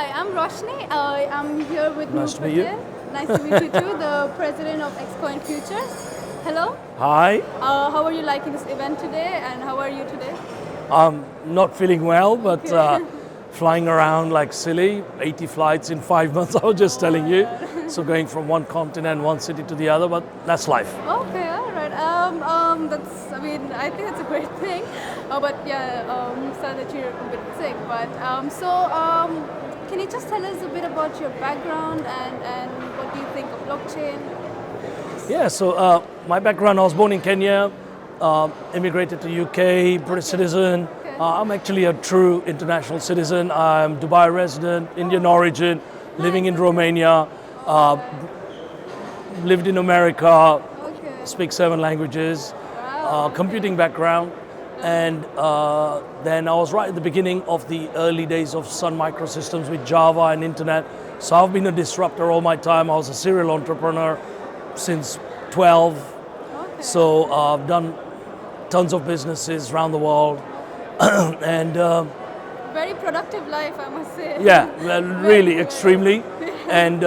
Hi, I'm Roshni. I'm here with Nice to MRU meet you. PATEL. Nice to meet you too, the president of Xcoin Futures. Hello. Hi. How are you liking this event today, and how are you today? I'm not feeling well, but Okay. flying around like silly. 80 flights in 5 months, I was just telling you. So going from one continent, one city to the other, but that's life. Okay, all right. That's. I mean, I think it's a great thing. But yeah, sad that you're a bit sick. But can you just tell us a bit about your background and what do you think of blockchain? Yeah, so my background, I was born in Kenya, immigrated to UK, British citizen. Okay. I'm actually a true international citizen. I'm Dubai resident, Indian origin, living in Romania, lived in America, Okay. speak 7 languages, Wow. computing background, and then I was right at the beginning of the early days of Sun Microsystems with Java and internet. So I've been a disruptor all my time. I was a serial entrepreneur since 12. Okay. So I've done tons of businesses around the world, and Very productive life, I must say. yeah, well, really, Very. extremely. And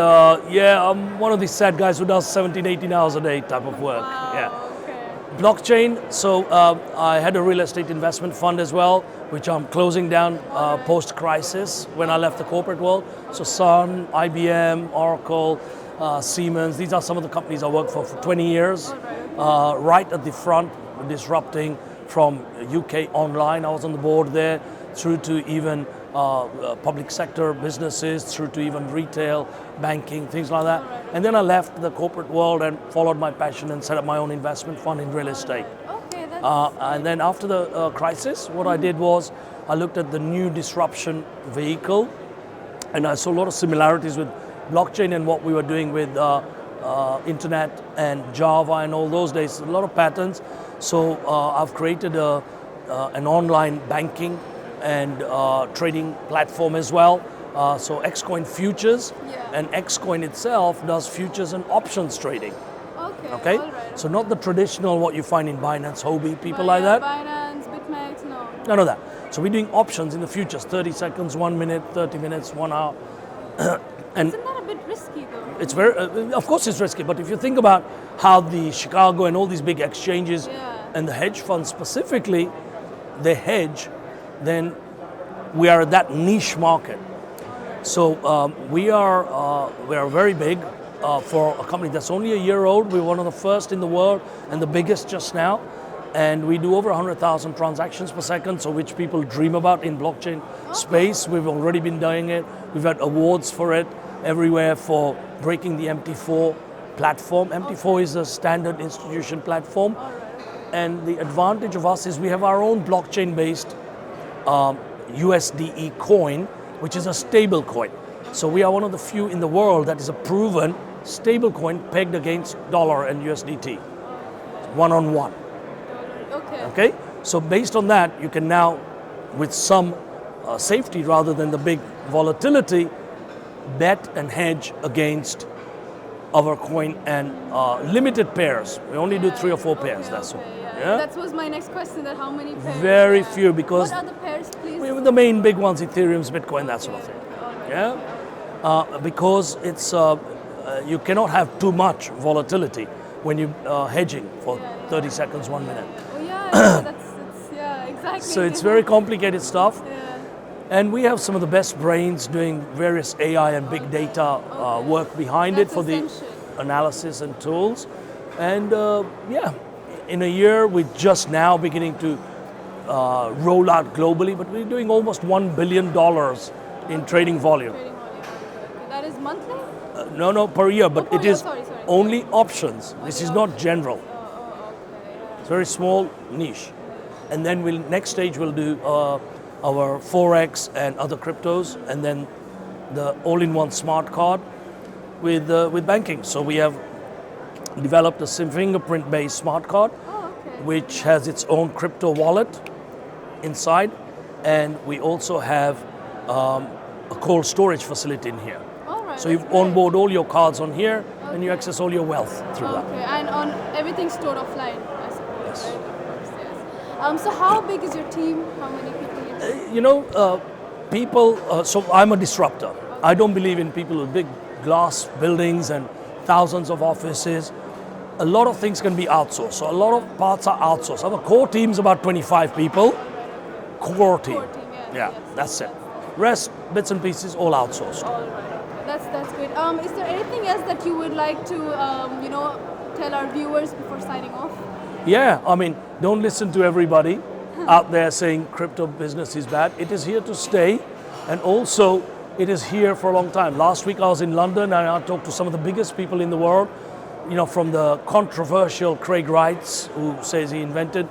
yeah, I'm one of these sad guys who does 17, 18 hours a day type of work. Wow. Yeah. Okay. Blockchain, so I had a real estate investment fund as well, which I'm closing down post-crisis when I left the corporate world. So Sun, IBM, Oracle, Siemens, these are some of the companies I worked for 20 years. Right at the front, disrupting from UK online. I was on the board there, through to even public sector businesses, through to even retail, banking, things like that. And then I left the corporate world and followed my passion and set up my own investment fund in real estate. Okay, that's And then after the crisis, what I did was I looked at the new disruption vehicle, and I saw a lot of similarities with blockchain and what we were doing with internet and Java and all those days. A lot of patterns. So I've created an online banking and trading platform as well. So Xcoin Futures, Yeah. and Xcoin itself does futures and options trading. okay. Okay, All right. so not the traditional what you find in Binance, Hobby, people like that. Binance, BitMEX, no. None of that. So we're doing options in the futures, 30 seconds, 1 minute, 30 minutes, 1 hour. And Isn't that a bit risky though? it's very, of course it's risky, but if you think about how the Chicago and all these big exchanges Yeah. and the hedge funds specifically, they hedge, then we are that niche market. So we are very big for a company that's only a year old. We're one of the first in the world and the biggest just now. And we do over 100,000 transactions per second, so which people dream about in blockchain space. We've already been doing it. We've had awards for it everywhere for breaking the MT4 platform. MT4 is a standard institution platform. And the advantage of us is we have our own blockchain-based USDE coin, which is a stable coin. So we are one of the few in the world that is a proven stable coin pegged against dollar and USDT, one-on-one. Okay. Okay, so based on that, you can now, with some safety rather than the big volatility, bet and hedge against our coin and limited pairs. We only do 3 or 4 pairs. That's all. Okay, Yeah? That was my next question. That how many pairs? Very Yeah. few, because What are the pairs, please? we have the main big ones, Ethereum's, Bitcoin, that sort of thing. Yeah, because it's you cannot have too much volatility when you hedging for 30 seconds, 1 minute. Oh yeah, yeah, exactly. So it's very complicated stuff. Yeah. And we have some of the best brains doing various AI and big data work behind it That's for the essential. analysis and tools. And yeah, in a year we're just now beginning to roll out globally, but we're doing almost $1 billion in trading volume. Trading volume. Okay. That is monthly? No, per year, but per it year, is sorry. only options. This is not general. Okay. It's very small niche. And then next stage we'll do our Forex and other cryptos, and then the all-in-one smart card with banking. So we have developed a fingerprint-based smart card, which has its own crypto wallet inside, and we also have a cold storage facility in here. All right. So you onboard all your cards on here, and you access all your wealth through that. Okay, and on everything stored offline, I suppose. Yes. Right? Of course, yes. So how big is your team? How many people? You know, people, so I'm a disruptor. I don't believe in people with big glass buildings and thousands of offices. A lot of things can be outsourced. So a lot of parts are outsourced. Our core team's about 25 people. Core team. Core team, Yeah, yes. that's it. Rest, bits and pieces, all outsourced. All right. That's good. Is there anything else that you would like to, tell our viewers before signing off? Yeah, I mean, don't listen to everybody out there saying crypto business is bad. It is here to stay, and also it is here for a long time. Last week I was in London and I talked to some of the biggest people in the world, from the controversial Craig Wrights, who says he invented,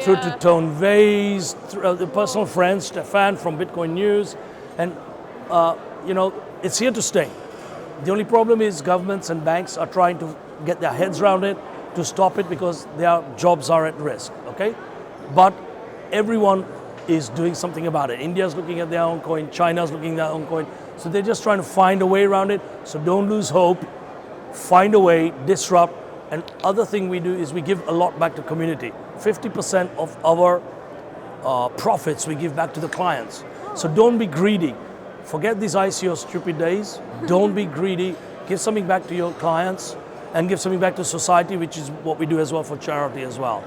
through to Tone Vays, the personal friend Stefan from Bitcoin News, and it's here to stay. The only problem is governments and banks are trying to get their heads around it to stop it because their jobs are at risk, okay? But everyone is doing something about it. India's looking at their own coin, China's looking at their own coin, so they're just trying to find a way around it. So don't lose hope, find a way, disrupt, and other thing we do is we give a lot back to community. 50% of our profits we give back to the clients. So don't be greedy. Forget these ICO stupid days. Don't be greedy. Give something back to your clients and give something back to society, which is what we do as well for charity as well.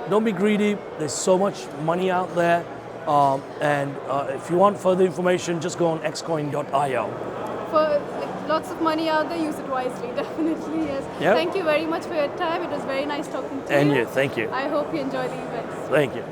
Don't be greedy. There's so much money out there. And if you want further information, just go on xcoin.io. For lots of money out there, use it wisely, definitely, yes. Yep. Thank you very much for your time. It was very nice talking to you. And you, thank you. I hope you enjoy the events. Thank you.